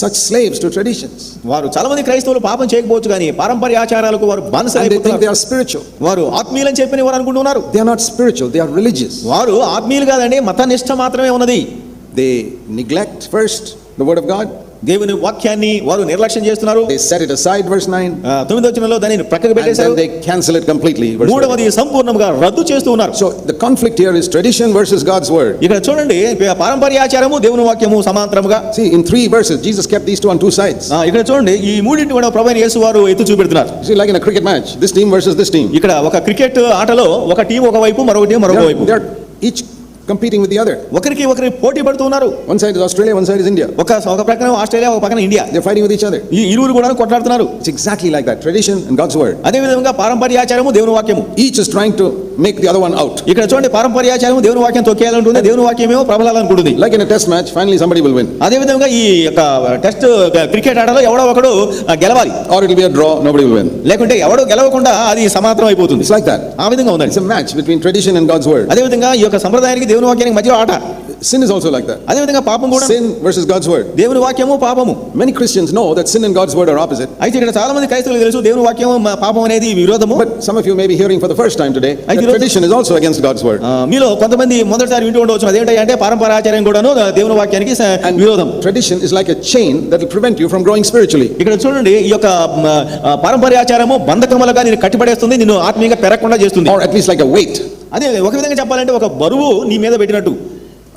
[SPEAKER 1] such slaves to traditions.
[SPEAKER 2] వారు చాలా మంది క్రైస్తవులు పాపం చేయకపోవచ్చు కానీ పారంపర్య ఆచారాలకు వారు
[SPEAKER 1] And they think
[SPEAKER 2] బానిసలైపోతున్నారు.
[SPEAKER 1] they are spiritual.
[SPEAKER 2] వారు ఆత్మీయులని చెప్పని వారు అనుకుంటున్నారు.
[SPEAKER 1] They are not spiritual, they are religious.
[SPEAKER 2] వారు ఆత్మీయులు కాదండి, మత నిష్ఠ మాత్రమే ఉన్నది.
[SPEAKER 1] They neglect first the word of God.
[SPEAKER 2] దేవుని వాక్యాన్ని వారు నిర్లక్ష్యం చేస్తున్నారు.
[SPEAKER 1] They set it aside, verse 9.
[SPEAKER 2] 9వ వచనంలో దానిని ప్రక్కకు
[SPEAKER 1] And
[SPEAKER 2] పెట్టేశారు.
[SPEAKER 1] then they cancel it completely. Verse 11.
[SPEAKER 2] మూడవది సంపూర్ణంగా రద్దు చేస్తూ ఉన్నారు.
[SPEAKER 1] So the conflict here is tradition versus God's word.
[SPEAKER 2] ఇక్కడ చూడండి, పారంపర్యాచారము దేవుని వాక్యము సమాంతరముగా.
[SPEAKER 1] See, in 3 verses, Jesus kept these two on 2 sides.
[SPEAKER 2] ఇక్కడ చూడండి, ఈ మూడింటిని కూడా ప్రభువైన యేసు వారు ఎత్తి చూపెడుతున్నారు.
[SPEAKER 1] See, like in a cricket match, this team versus this team.
[SPEAKER 2] ఇక్కడ ఒక క్రికెట్ ఆటలో ఒక టీం ఒక వైపు, మరొక టీం మరొక వైపు.
[SPEAKER 1] They're each competing with the other.
[SPEAKER 2] ఒకరికి పోటీ పడుతూ ఉన్నారు.
[SPEAKER 1] One side is Australia, one side is India.
[SPEAKER 2] ఒక పక్కన ఆస్ట్రేలియా, ఒక పక్కన India.
[SPEAKER 1] They're fighting with each other.
[SPEAKER 2] ఈ ఇరువురు కూడా కొట్లాడుతున్నారు.
[SPEAKER 1] It's exactly like that, tradition and God's word.
[SPEAKER 2] అదే విధంగా పారంపర్యాచారము దేవుని వాక్యము.
[SPEAKER 1] Each is trying to make the other one out.
[SPEAKER 2] ఇక్కడ చూడండి, పారంపర్యాచారము దేవుని వాక్యం తొక్కేయాలంటుంది, దేవుని వాక్యమేమో ప్రబలాలనుకుంటుంది.
[SPEAKER 1] Like in a test match, finally somebody will win.
[SPEAKER 2] అదే విధంగా ఈ యొక్క టెస్ట్ క్రికెట్ ఆటలో ఎవడో ఒకడు గెలవాలి.
[SPEAKER 1] Or it will be a draw, nobody will win.
[SPEAKER 2] లేకుంటే ఎవడో గెలవకుండా అది సమాంతరం అయిపోతుంది.
[SPEAKER 1] It's like that.
[SPEAKER 2] ఆ విధంగా ఉందండి.
[SPEAKER 1] It's a match between tradition and God's word.
[SPEAKER 2] అదే విధంగా ఈ యొక్క సంప్రదాయానికి దేవుని వాక్యానికి మధ్య ఆట.
[SPEAKER 1] Sin is also like that.
[SPEAKER 2] అదే విధంగా పాపం కూడా.
[SPEAKER 1] Sin versus God's word.
[SPEAKER 2] దేవుని వాక్యము పాపము.
[SPEAKER 1] Many Christians know that sin and God's word are opposite.
[SPEAKER 2] అయితే ఇక్కడ చాలా మంది క్రైస్తవులకు తెలుసు దేవుని వాక్యము పాపం అనేది విరోధము.
[SPEAKER 1] But some of you may be hearing for the first time today that tradition is also against God's word.
[SPEAKER 2] మీలో కొంతమంది మొదటిసారి వింటూ ఉండవచ్చు, అదేంటంటే పారంపర్యాచారం కూడాను దేవుని వాక్యానికి విరోధం.
[SPEAKER 1] Tradition is like a chain that will prevent you from growing spiritually.
[SPEAKER 2] ఇక్కడ చూడండి, ఈ యొక్క పారంపర్యాచారము బంధకములుగా నిన్ను కట్టిపడేస్తుంది, నిన్ను ఆత్మీయంగా పెరగకుండా చేస్తుంది.
[SPEAKER 1] Or at least like a weight.
[SPEAKER 2] అదే ఒక విధంగా చెప్పాలంటే ఒక బరువు నీ మీద పెట్టినట్టు.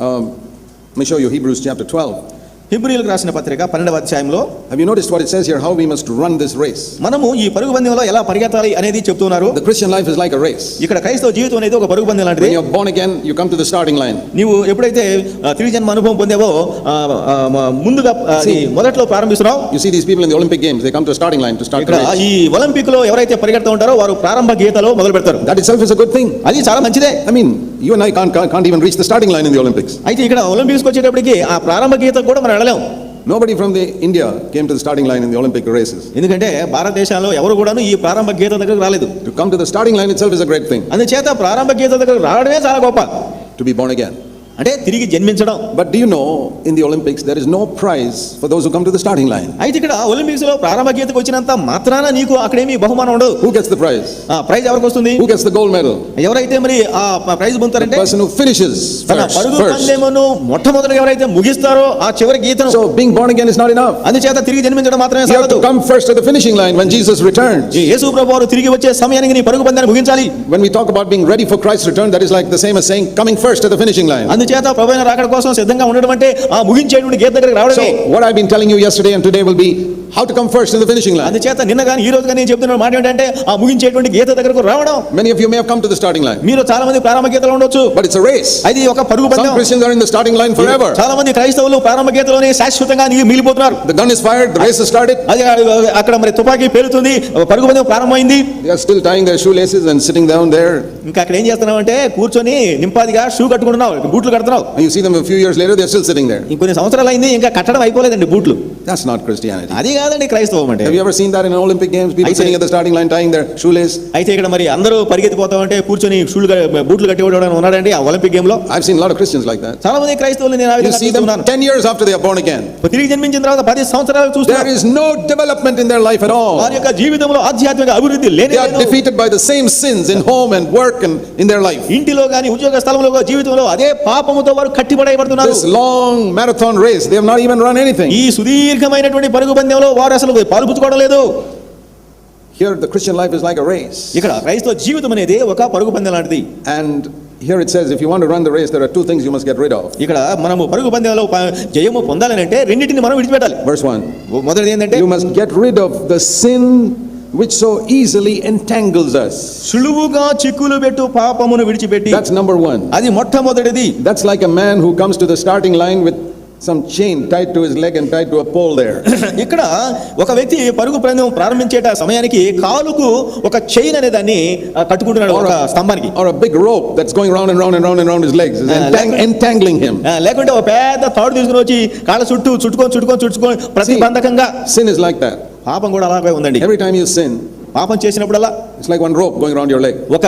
[SPEAKER 1] Let me show you Hebrews chapter 12.
[SPEAKER 2] హెబ్రీయులకు రాసిన పత్రిక 12వ అధ్యాయంలో
[SPEAKER 1] Have you noticed what it says here, how we must run this race?
[SPEAKER 2] మనము ఈ పరుగు పందెంలో ఎలా పరిగెత్తాలి అనేది చెప్తున్నారు.
[SPEAKER 1] The Christian life is like a race.
[SPEAKER 2] ఇక్కడ క్రైస్తవ జీవితం అనేది ఒక పరుగు పందెం లాంటిది.
[SPEAKER 1] When you're born again, you come to the starting line.
[SPEAKER 2] నీవు ఎప్పుడైతే తిరిగి జన్మ అనుభవం పొందేవో ముందుగా మొదట్లో ప్రారంభిస్తున్నావు.
[SPEAKER 1] You see these people in the Olympic games, they come to a starting line to start the
[SPEAKER 2] ఇక్కడ
[SPEAKER 1] race.
[SPEAKER 2] ఈ ఒలింపిక్ లో ఎవరైతే పరిగెడుతూ ఉంటారో వారు ప్రారంభ గీతలో మొదలు పెడతారు.
[SPEAKER 1] That itself is a good thing.
[SPEAKER 2] అది చాలా మంచిదే.
[SPEAKER 1] I mean, you and I can't even reach the starting line in the Olympics.
[SPEAKER 2] అయితే ఇక్కడ ఒలింపిక్స్కి వచ్చేటప్పటికి ఆ ప్రారంభ గీత కూడా మనం వెళ్ళలేము.
[SPEAKER 1] Nobody from India came to the starting line in the Olympic races.
[SPEAKER 2] ఎందుకంటే భారతదేశంలో ఎవరు కూడాను ఈ ప్రారంభ గీత దగ్గరకు రాలేదు.
[SPEAKER 1] To come to the starting line itself is a great thing.
[SPEAKER 2] అందుచేత ప్రారంభ గీత దగ్గరకు రావడమే చాలా గొప్ప.
[SPEAKER 1] To be born again.
[SPEAKER 2] అంటే తిరిగి జన్మించడం.
[SPEAKER 1] But do you know, in the Olympics there is no prize for those who come to the starting line?
[SPEAKER 2] అయితే ఇక్కడ ఒలింపిక్స్ లో ప్రారంభ గీతకు వచ్చినంత మాత్రాన నీకు అక్కడేమీ బహుమానం ఉండదు.
[SPEAKER 1] Who gets the prize?
[SPEAKER 2] Prize ఎవరికి వస్తుంది?
[SPEAKER 1] Who gets the gold medal?
[SPEAKER 2] ఎవరైతే మరి ఆ ప్రైజ్ పొందుతారంటే
[SPEAKER 1] the person who finishes
[SPEAKER 2] పరుగు
[SPEAKER 1] first.
[SPEAKER 2] పందెమును మొట్టమొదటిగా ఎవరైతే ముగిస్తారో ఆ చివరి గీతను.
[SPEAKER 1] So being born again is not enough.
[SPEAKER 2] అందుచేత తిరిగి జన్మించడం మాత్రమే
[SPEAKER 1] You have
[SPEAKER 2] చాలదు.
[SPEAKER 1] to come first at the finishing line when Jesus returns.
[SPEAKER 2] యేసు ప్రభువు తిరిగి వచ్చే సమయానికి నీ పరుగు పందెను ముగించాలి.
[SPEAKER 1] When we talk about being ready for Christ's return, that is like the same as saying coming first at the finishing line.
[SPEAKER 2] అందుచేత ప్రభువైన రాకడ కోసం సిద్ధంగా ఉండడం అంటే ఆ ముగించేటువంటి గీత దగ్గరికి రావడమే.
[SPEAKER 1] So what I've been telling you yesterday and today will be how to come first in the finishing line.
[SPEAKER 2] అందుచేత నిన్న గాని ఈ రోజు గాని నేను చెప్తున్న మాట ఏంటంటే ఆ ముగించేటువంటి గీత దగ్గరకు రావడం.
[SPEAKER 1] Many of you may have come to the starting line.
[SPEAKER 2] మీరు చాలా మంది ప్రారంభ గీతలో ఉండొచ్చు.
[SPEAKER 1] But it's a race.
[SPEAKER 2] అది ఒక పరుగు పందెం.
[SPEAKER 1] Some Christians are in the starting line forever.
[SPEAKER 2] చాలా మంది క్రైస్తవులు ప్రారంభ గీతలోనే శాశ్వతంగా మిగిలిపోతున్నారు.
[SPEAKER 1] The gun is fired, the race has started.
[SPEAKER 2] అది అక్కడ మరి తుపాకీ పేలుతుంది, పరుగు పందెం ప్రారంభమైంది.
[SPEAKER 1] They are still tying their shoelaces and sitting down there.
[SPEAKER 2] ఇంకా అక్కడ ఏం చేస్తున్నావు అంటే కూర్చొని నింపాదిగా షూ కట్టుకుంటున్నావు, బూట్లు కడుతున్నావు.
[SPEAKER 1] And you see them a few years later, they are still sitting there.
[SPEAKER 2] ఇంకొన్ని సంవత్సరాలు అయింది, ఇంకా కట్టడం అయిపోలేదండి బూట్లు.
[SPEAKER 1] That's not Christianity.
[SPEAKER 2] అది కాదండి క్రైస్తవం అంటే.
[SPEAKER 1] Have you ever seen that in Olympic games? People sitting at the starting line tying their shoelace.
[SPEAKER 2] అయితే ఇక్కడ మరి అందరూ పరిగెత్తిపోతామంటే కూర్చొని బూట్లు కట్టేవాడు ఉన్నాడండి ఆ ఒలింపిక్ గేమ్ లో.
[SPEAKER 1] I've seen a lot of Christians like that.
[SPEAKER 2] చాలా మంది క్రైస్తవులు నేను ఆ
[SPEAKER 1] You
[SPEAKER 2] విధంగా
[SPEAKER 1] see them
[SPEAKER 2] చూస్తున్నాను.
[SPEAKER 1] 10 years after they are born again.
[SPEAKER 2] తిరిగి జన్మించిన తర్వాత 10 సంవత్సరాలు
[SPEAKER 1] There
[SPEAKER 2] చూస్తున్నారు.
[SPEAKER 1] is no development in their life at all.
[SPEAKER 2] వారి యొక్క జీవితంలో ఆధ్యాత్మిక అభివృద్ధి లేనే
[SPEAKER 1] They are
[SPEAKER 2] లేదు.
[SPEAKER 1] defeated by the same sins in home and work and in their life.
[SPEAKER 2] ఇంటిలో గాని ఉద్యోగ స్థలంలో జీవితంలో అదే పాపముతో వారు కట్టిపడబడుతున్నారు.
[SPEAKER 1] This long marathon race, they have not even run anything.
[SPEAKER 2] ఈ సుదీర్ఘమైనటువంటి పరుగు పందెంలో వారు అసలు పాలుపుచ్చుకోవడం లేదు.
[SPEAKER 1] Here the Christian life is like a race.
[SPEAKER 2] ఇక్కడ క్రైస్తవ జీవితం అనేది ఒక పరుగు పందెం లాంటిది.
[SPEAKER 1] And here it says if you want to run the race, there are two things you must get rid of.
[SPEAKER 2] ఇక్కడ మనము పరుగు పందెంలో జయము పొందాలని అంటే రెండింటిని మనం విడిచిపెట్టాలి.
[SPEAKER 1] Verse 1.
[SPEAKER 2] మొదటిది ఏంటంటే
[SPEAKER 1] You must get rid of the sin which so easily entangles us.
[SPEAKER 2] సులువుగా చిక్కులు పెట్టు పాపమును విడిచిపెట్టి.
[SPEAKER 1] That's number 1.
[SPEAKER 2] అది మొట్టమొదటిది.
[SPEAKER 1] That's like a man who comes to the starting line with some chain tied to his leg and tied to a pole there.
[SPEAKER 2] ఇక్కడ ఒక వ్యక్తి పరుగు ప్రయాణం ప్రారంభించేట సమయానికి కాలుకు ఒక చైన్ అనే దాన్ని కట్టుకుంటున్నాడు ఒక స్తంభానికి.
[SPEAKER 1] Or a big rope that's going round and round and round and round his legs is entangling him.
[SPEAKER 2] లేకుంటే ఒక పెద్ద తాడు తీసుకుని వచ్చి కాళ్ళ చుట్టూ చుట్టుకొని ప్రతిబంధకంగా.
[SPEAKER 1] Sin is like that.
[SPEAKER 2] పాపం కూడా అలాగే ఉందండి.
[SPEAKER 1] Every time you sin,
[SPEAKER 2] పాపం చేసినప్పుడల్లా
[SPEAKER 1] it's like one rope going around your leg.
[SPEAKER 2] ఒక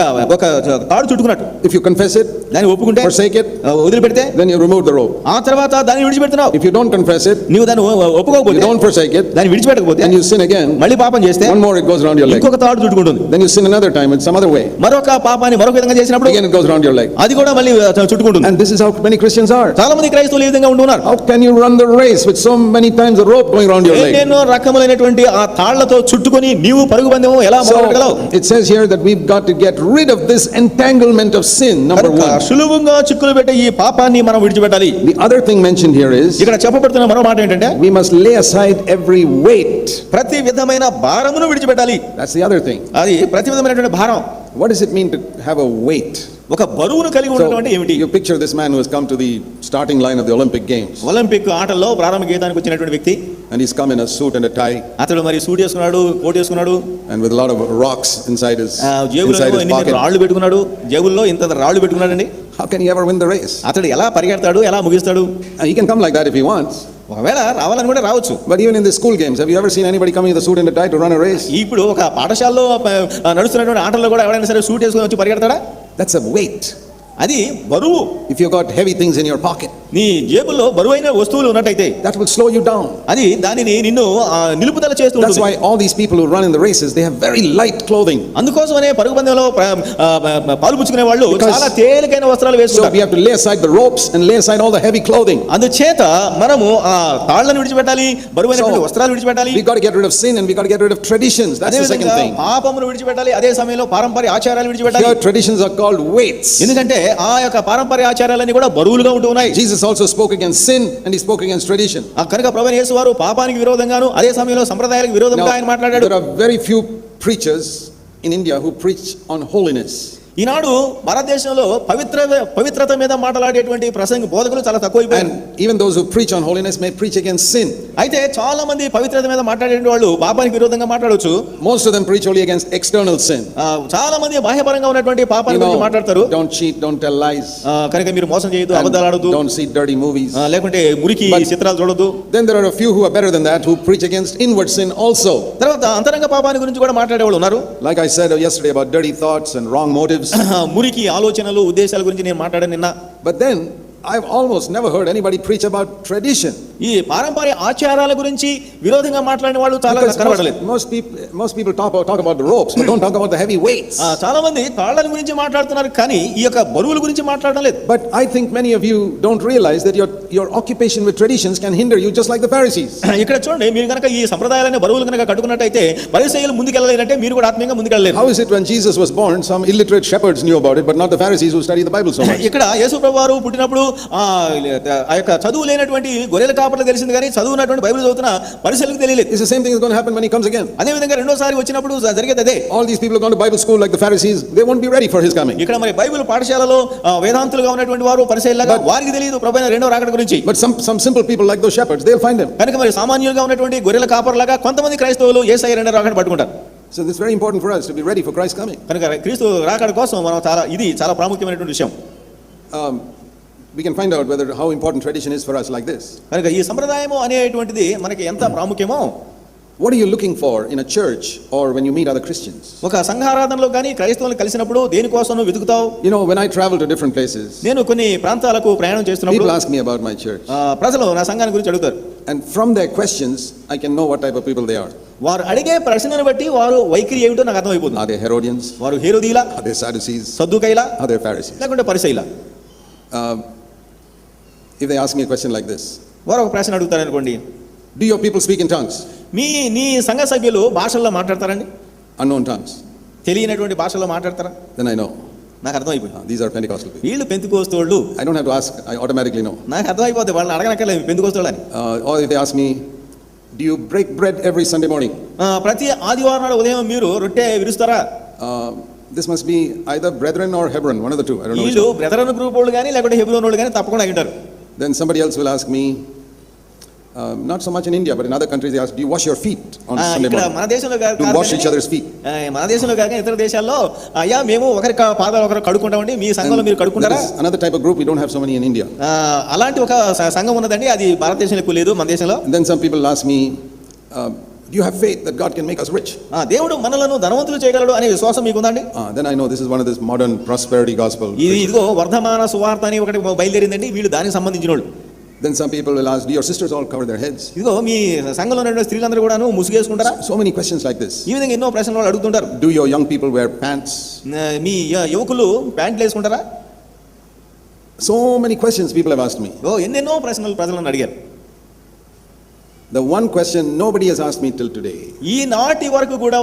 [SPEAKER 2] తాడు చుట్టుకున్నట్టు.
[SPEAKER 1] If you confess it,
[SPEAKER 2] దాన్ని ఒప్పుకుంటే,
[SPEAKER 1] forsake it,
[SPEAKER 2] వదిలిపెడితే,
[SPEAKER 1] then you remove the rope.
[SPEAKER 2] ఆ తర్వాత దాన్ని విడిచిపెడుతున్నావు.
[SPEAKER 1] If you don't confess it,
[SPEAKER 2] నీవు దాన్ని ఒప్పుకోకపోతే,
[SPEAKER 1] you don't forsake it,
[SPEAKER 2] దాన్ని విడిచిపెట్టకపోతే,
[SPEAKER 1] and you sin again,
[SPEAKER 2] మళ్ళీ పాపం చేస్తే,
[SPEAKER 1] one more it goes around your leg.
[SPEAKER 2] ఇంకొక తాడు చుట్టుకుంటుంది.
[SPEAKER 1] Then you sin another time in some other way.
[SPEAKER 2] మరొక పాపాన్ని మరొక విధంగా చేసినప్పుడు
[SPEAKER 1] Again it goes around your leg.
[SPEAKER 2] అది కూడా మళ్ళీ చుట్టుకుంటుంది.
[SPEAKER 1] And this is how many Christians are.
[SPEAKER 2] చాలా మంది క్రైస్తవులు ఈ విధంగా ఉంటున్నారు.
[SPEAKER 1] How can you run the race with so many times a rope going around your leg?
[SPEAKER 2] ఎన్నో రకములైనటువంటి ఆ తాళ్లతో చుట్టుకొని నీవు పరుగు పందెం ఎలా మొదలుపెట్టగలవు?
[SPEAKER 1] It says here that we've got to get rid of this entanglement of sin, number one.
[SPEAKER 2] సులువుగా చిక్కులు పెట్టే ఈ పాపాన్ని మనం విడిచిపెట్టాలి.
[SPEAKER 1] The other thing mentioned here is
[SPEAKER 2] ఇక్కడ చెప్పబడుతున్న మరో మాట ఏంటంటే,
[SPEAKER 1] we must lay aside every weight.
[SPEAKER 2] ప్రతి విధమైన భారమును విడిచిపెట్టాలి.
[SPEAKER 1] That's the other thing.
[SPEAKER 2] అది ప్రతి విధమైనటువంటి భారం.
[SPEAKER 1] What does it mean to have a weight?
[SPEAKER 2] ఒక బరువును కలిగి ఉండడం అంటే ఏమిటి?
[SPEAKER 1] You picture this man who has come to the starting line of the Olympic Games.
[SPEAKER 2] Olympic ఆటల్లో ప్రారంభ గీతానికి వచ్చినటువంటి వ్యక్తి.
[SPEAKER 1] And he's come in a suit and a tie.
[SPEAKER 2] అతడు మరి సూట్ వేసుకున్నాడు, కోట్ వేసుకున్నాడు.
[SPEAKER 1] And with a lot of rocks inside his
[SPEAKER 2] pocket. రాళ్ళు పెట్టుకున్నాడు. జేబుల్లో ఇంత రాళ్ళు పెట్టుకున్నాడండి.
[SPEAKER 1] How can he ever win the race?
[SPEAKER 2] అతడు ఎలా పరిగెడతాడు, ఎలా ముగిస్తాడు?
[SPEAKER 1] He can come like that if he wants.
[SPEAKER 2] ఒకవేళ రావాలని కూడా రావచ్చు.
[SPEAKER 1] But even in the school games, have you ever seen anybody coming with a suit and a tie to run a race?
[SPEAKER 2] ఇప్పుడు ఒక పాఠశాలలో నడుస్తున్నటువంటి ఆటల్లో కూడా ఎవరైనా సరే సూట్ వేసుకొని వచ్చి పరిగెడతాడా?
[SPEAKER 1] That's a weight.
[SPEAKER 2] అది బరువు.
[SPEAKER 1] If you got heavy things in your pocket,
[SPEAKER 2] నీ జేబుల్లో బరువైన వస్తువులు ఉన్నట్టయితే,
[SPEAKER 1] that will slow you down.
[SPEAKER 2] అది దానిని నిన్ను నిలుపుదల చేస్తూ ఉంటుంది.
[SPEAKER 1] That's why all these people who run in the races, they have very light clothing.
[SPEAKER 2] అందుకోసమనే పరుగు పందెంలో పాలుపుచ్చుకునే వాళ్ళు చాలా తేలికైన వస్త్రాలు వేసుకుంటారు.
[SPEAKER 1] So we have to lay aside the ropes and lay aside all the heavy clothing.
[SPEAKER 2] అందుచేత మనము ఆ తాళ్లను విడిచిపెట్టాలి, బరువైనటువంటి వస్త్రాలు విడిచిపెట్టాలి.
[SPEAKER 1] We got to get rid of sin and we got to get rid of traditions. That's the second thing.
[SPEAKER 2] పాపమును విడిచిపెట్టాలి, అదే సమయంలో పారంపర్య ఆచారాలు విడిచిపెట్టాలి.
[SPEAKER 1] Here traditions are called weights.
[SPEAKER 2] ఎందుకంటే ఆ యొక్క పారంపర్య ఆచారాలన్నీ కూడా బరువులుగా ఉంటున్నాయి.
[SPEAKER 1] Jesus also spoke against sin and he spoke against tradition.
[SPEAKER 2] కనుక ప్రభువైన యేసు వారు పాపానికి విరోధంగాను అదే సమయంలో సంప్రదాయాలకు విరోధంగా ఆయన మాట్లాడాడు.
[SPEAKER 1] There are very few preachers in India who preach on holiness.
[SPEAKER 2] ఈనాడు భారతదేశంలో పవిత్రత మీద మాట్లాడేటువంటి బోధకులు చాలా తక్కువైపోయారు.
[SPEAKER 1] And even those who preach on holiness may preach against sin.
[SPEAKER 2] అయితే చాలా మంది పవిత్రత మీద మాట్లాడే వాళ్ళు పాపానికి విరోధంగా మాట్లాడొచ్చు.
[SPEAKER 1] Most of them preach only against external sin.
[SPEAKER 2] చాలా మంది బాహ్యపరంగా ఉన్నటువంటి పాపాన్ని గురించి మాట్లాడతారు.
[SPEAKER 1] Don't cheat, don't tell lies.
[SPEAKER 2] కనుక మీరు మోసం చేయొద్దు, అబద్ధాలు ఆడొద్దు.
[SPEAKER 1] Don't see dirty movies.
[SPEAKER 2] లేకుంటే మురికి చిత్రాలు చూడొద్దు.
[SPEAKER 1] Then there are a few who are better than that who preach against inward sin also.
[SPEAKER 2] తర్వాత అంతరంగ పాపాన్ని గురించి కూడా మాట్లాడే వాళ్ళు ఉన్నారు.
[SPEAKER 1] Like I said yesterday about dirty thoughts and wrong motives.
[SPEAKER 2] మురికి ఆలోచనలు, ఉద్దేశాల గురించి నేను మాట్లాడాను నిన్న.
[SPEAKER 1] But then I've almost never heard anybody preach about tradition.
[SPEAKER 2] ఈ పారంపర్య ఆచారాల గురించి విరోధంగా మాట్లాడిన వాళ్ళు చాలా కనబడలేదు.
[SPEAKER 1] Most people talk about the ropes but don't talk about the heavy weights.
[SPEAKER 2] చాలా మంది తాళ్ళల గురించి మాట్లాడుతున్నారు కానీ ఈ యొక్క బరువుల గురించి మాట్లాడడం లేదు.
[SPEAKER 1] But I think many of you don't realize that your occupation with traditions can hinder you just like the Pharisees.
[SPEAKER 2] ఇక్కడ చూడండి, మీరు కనుక ఈ సంప్రదాయాలనే బరువులు కనుక కట్టుకున్నట్టయితే పరిసయ్యులు ముందుకెళ్ళలేరంటే మీరు కూడా ఆత్మీయంగా ముందుకెళ్ళలేరు.
[SPEAKER 1] How is it when Jesus was born some illiterate shepherds knew about it but not the Pharisees who study the Bible so much?
[SPEAKER 2] ఇక్కడ యేసు ప్రభువారు పుట్టినప్పుడు ఆ యొక్క చదువు లేనటువంటి గొర్రెల కాపర్లకు తెలిసింది కానీ చదువున్నటువంటి బైబిల్ చదువుతున్న పరిసయ్యులకు తెలియలేదు.
[SPEAKER 1] It's the same thing is going to happen when he comes again.
[SPEAKER 2] అదే విధంగా రెండోసారి వచ్చినప్పుడు జరిగేది అదే.
[SPEAKER 1] All these people who gone to Bible school like the Pharisees, they won't be ready for his coming.
[SPEAKER 2] ఇక్కడ మరి బైబిల్ పాఠశాలలో వేదాంతులుగా ఉన్నటువంటి వారు పరిసయ్యులుగా వారికి తెలియదు ప్రభువైన రెండో రాకడ గురించి.
[SPEAKER 1] But some simple people like those shepherds, they'll find him.
[SPEAKER 2] కనుక మరి సామాన్యులుగా ఉన్నటువంటి గొర్రెల కాపర్లాగా కొంతమంది క్రైస్తవులు యేసయ్య రెండో రాకడ పట్టుకుంటారు.
[SPEAKER 1] So this is very important for us to be ready for Christ's coming.
[SPEAKER 2] కనుక క్రీస్తు రాకడ కోసం మనం చాలా ప్రాముఖ్యమైనటువంటి విషయం.
[SPEAKER 1] We can find out how important tradition is for us like this.
[SPEAKER 2] కనుక ఈ సంప్రదాయము అనేటువంటిది మనకి ఎంత ప్రాముఖ్యమో.
[SPEAKER 1] What are you looking for in a church or when you meet other Christians?
[SPEAKER 2] ఒక సంఘారాధనలో గాని క్రైస్తవులను కలిసినప్పుడు దేనికోసం వెతుకుతావు?
[SPEAKER 1] You know, when I travel to different places,
[SPEAKER 2] నేను కొన్ని ప్రాంతాలకు ప్రయాణం చేస్తున్నప్పుడు
[SPEAKER 1] people ask me about my church.
[SPEAKER 2] ప్రజలు నా సంఘాన్ని గురించి అడుగుతారు.
[SPEAKER 1] And from their questions I can know what type of people they are.
[SPEAKER 2] వారు అడిగే ప్రశ్నను బట్టి వారు వైఖరి ఏమిటో నాకు అర్థమైపోతుంది.
[SPEAKER 1] Are they Herodians?
[SPEAKER 2] వారు హేరోదీలా?
[SPEAKER 1] Are they Sadducees?
[SPEAKER 2] సద్దుకైలా?
[SPEAKER 1] Are they Pharisees?
[SPEAKER 2] లేకుంటే పరిసయ్యులా?
[SPEAKER 1] If they ask me a question like this,
[SPEAKER 2] వారు ఒక ప్రశ్న అడుగుతారు అనుకోండి,
[SPEAKER 1] do your people speak in tongues?
[SPEAKER 2] నీ సంఘ సభ్యులు భాషల్లో మాట్లాడతారండి?
[SPEAKER 1] Unknown tongues.
[SPEAKER 2] తెలియనటువంటి భాషలో మాట్లాడతారా?
[SPEAKER 1] Then I know.
[SPEAKER 2] నాకు అర్థమైపోయింది.
[SPEAKER 1] These are Pentecostal people.
[SPEAKER 2] వీళ్ళు పెంతెకోస్తోళ్ళు.
[SPEAKER 1] I don't have to ask, I automatically know.
[SPEAKER 2] నాకు అర్థమైపోతుంది వాళ్ళని అడగనక్కర్లేదు పెంతెకోస్తోళ్ళు అని.
[SPEAKER 1] Or if they ask me, do you break bread every Sunday morning?
[SPEAKER 2] ప్రతి ఆదివారం నాడు ఉదయం మీరు రొట్టె విరుస్తారా?
[SPEAKER 1] This must be either Brethren or Hebron, one of the two. I don't know.
[SPEAKER 2] వీళ్ళు బ్రెదరన్ గ్రూప్ వాళ్ళు కానీ లేకుంటే హెబ్రోన్ వాళ్ళు కానీ తప్పకుండా అయ్యింటారు.
[SPEAKER 1] Then somebody else will ask me, Not so much in India, but in other countries they ask, do you wash your feet on Sunday
[SPEAKER 2] ఇక్కడ
[SPEAKER 1] morning?
[SPEAKER 2] మన దేశంలో కాదు
[SPEAKER 1] To wash
[SPEAKER 2] కానీ,
[SPEAKER 1] each other's feet.
[SPEAKER 2] మన దేశంలో కాక ఇతర దేశాల్లో అయ్యా మేము ఒకరి పాదాలు ఒకరు కడుక్కుంటామండి, మీ సంఘంలో మీరు
[SPEAKER 1] That
[SPEAKER 2] కడుక్కుంటారా?
[SPEAKER 1] is another type of group. We don't have so many in India.
[SPEAKER 2] అలాంటి ఒక సంఘం ఉన్నదండి, అది భారతదేశంలో ఎక్కువ లేదు, మన దేశంలో.
[SPEAKER 1] And then some people ask me, do you have faith that God can make us rich?
[SPEAKER 2] దేవుడు మనలను ధనవంతులు చేయగలడు అనే విశ్వాసం మీకు ఉందండి?
[SPEAKER 1] Then I know this is one of this modern prosperity gospel.
[SPEAKER 2] ఇదిగో వర్ధమాన సువార్త అని ఒకటి బయలుదేరిందండి, వీళ్ళు దానికి సంబంధించిన వాళ్ళు.
[SPEAKER 1] Then some people will ask, do your sisters all cover their heads?
[SPEAKER 2] ఇదిగో మీ సంఘంలో ఉన్న స్త్రీలందరూ కూడాను ముసుగేసుకుంటారా?
[SPEAKER 1] So many questions like this.
[SPEAKER 2] ఈ విధంగా ఎన్నో ప్రశ్నలు వాళ్ళు అడుగుతుంటారు.
[SPEAKER 1] Do your young people wear pants?
[SPEAKER 2] మీ యువకులు ప్యాంట్లు వేసుకుంటారా?
[SPEAKER 1] So many questions people have asked me.
[SPEAKER 2] ఎన్నెన్నో ప్రశ్నలు ప్రజలను అడిగారు.
[SPEAKER 1] The one question nobody has asked me till today.
[SPEAKER 2] ఈనాటి వరకు కూడా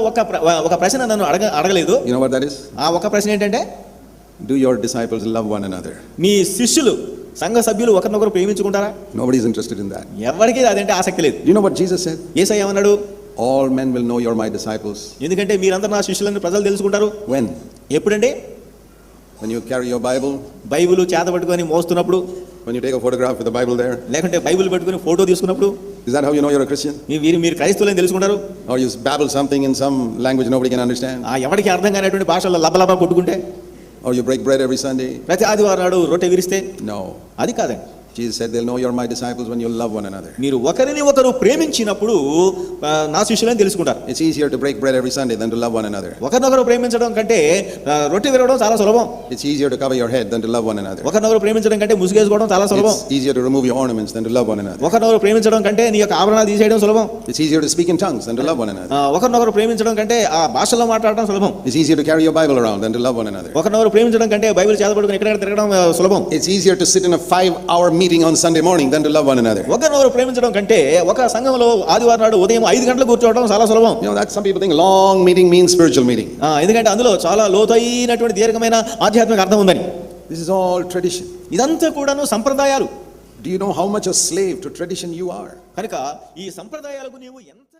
[SPEAKER 2] ఒక ప్రశ్న నన్ను అడగలేదు.
[SPEAKER 1] You know what that is?
[SPEAKER 2] ఆ ఒక ప్రశ్న ఏంటంటే,
[SPEAKER 1] Do your disciples love one another?
[SPEAKER 2] మీ శిష్యులు సంఘ సభ్యులు ఒకరినొకరు ప్రేమించుకుంటారా?
[SPEAKER 1] Nobody is interested in that.
[SPEAKER 2] ఎవరికి అదంటే ఆసక్తి లేదు.
[SPEAKER 1] Do you know what Jesus said?
[SPEAKER 2] యేసయ్య ఏమన్నాడు?
[SPEAKER 1] All men will know you're my disciples.
[SPEAKER 2] ఎందుకంటే మీరందరూ నా శిష్యులని ప్రజలు తెలుసుకుంటారు.
[SPEAKER 1] When?
[SPEAKER 2] ఎప్పుడండి?
[SPEAKER 1] When you carry your Bible,
[SPEAKER 2] Bible చేత పట్టుకొని మోస్తున్నప్పుడు,
[SPEAKER 1] when you take a photograph with the Bible there.
[SPEAKER 2] లేకుంటే బైబిల్ పెట్టుకొని ఫోటో తీసుకున్నప్పుడు.
[SPEAKER 1] Is that how you know you're a Christian?
[SPEAKER 2] మీరు క్రైస్తవులని తెలుసుకుంటారు.
[SPEAKER 1] Or you babble something in some language nobody can understand?
[SPEAKER 2] ఎవరికి అర్థం కానటువంటి భాషలో లబలబా కొట్టుకుంటే.
[SPEAKER 1] Or you break bread every Sunday?
[SPEAKER 2] ప్రతి ఆదివారం నాడు రొట్టె విరిస్తే.
[SPEAKER 1] No.
[SPEAKER 2] అది కాదండి.
[SPEAKER 1] Jesus said they'll know you're my disciples when you love one another.
[SPEAKER 2] మీరు ఒకరిని ఒకరు ప్రేమించినప్పుడు నా శిష్యులని తెలుసుకుంటారు.
[SPEAKER 1] It's easier to break bread every Sunday than to love one another.
[SPEAKER 2] ఒకరినొకరు ప్రేమించడం కంటే రొట్టె విరవడం చాలా సులభం.
[SPEAKER 1] It's easier to cover your head than to love one another.
[SPEAKER 2] ఒకరినొకరు ప్రేమించడం కంటే ముసుగేసుకోవడం చాలా సులభం.
[SPEAKER 1] It's easier to remove your ornaments than to love one another.
[SPEAKER 2] ఒకరినొకరు ప్రేమించడం కంటే నీ యొక్క ఆభరణాలు తీసేయడం సులభం.
[SPEAKER 1] It's easier to speak in tongues than to love one another.
[SPEAKER 2] ఒకరినొకరు ప్రేమించడం కంటే ఆ భాషలో మాట్లాడడం సులభం.
[SPEAKER 1] It's easier to carry your Bible around than to love one another.
[SPEAKER 2] ఒకరినొకరు ప్రేమించడం కంటే బైబిల్ చేతపట్టుకుని ఎక్కడెక్కడ తిరగడం సులభం.
[SPEAKER 1] It's easier to sit in a 5-hour meeting on Sunday morning than to love one another.
[SPEAKER 2] ఒకరినొకరు ప్రేమించడం కంటే ఒక సంఘంలో ఆదివారం నాడు ఉదయం 5 గంటలకు కూర్చోవడం చాలా సులభం.
[SPEAKER 1] You know that some people think long meeting means spiritual meeting.
[SPEAKER 2] ఎందుకంటే అందులో చాలా లోతైనటువంటి దీర్ఘమైన ఆధ్యాత్మిక అర్థం ఉందని.
[SPEAKER 1] This is all tradition.
[SPEAKER 2] ఇదంతా కూడాను సంప్రదాయాలు.
[SPEAKER 1] Do you know how much a slave to tradition you are?
[SPEAKER 2] కనుక ఈ సంప్రదాయాలకు నీవు ఎంత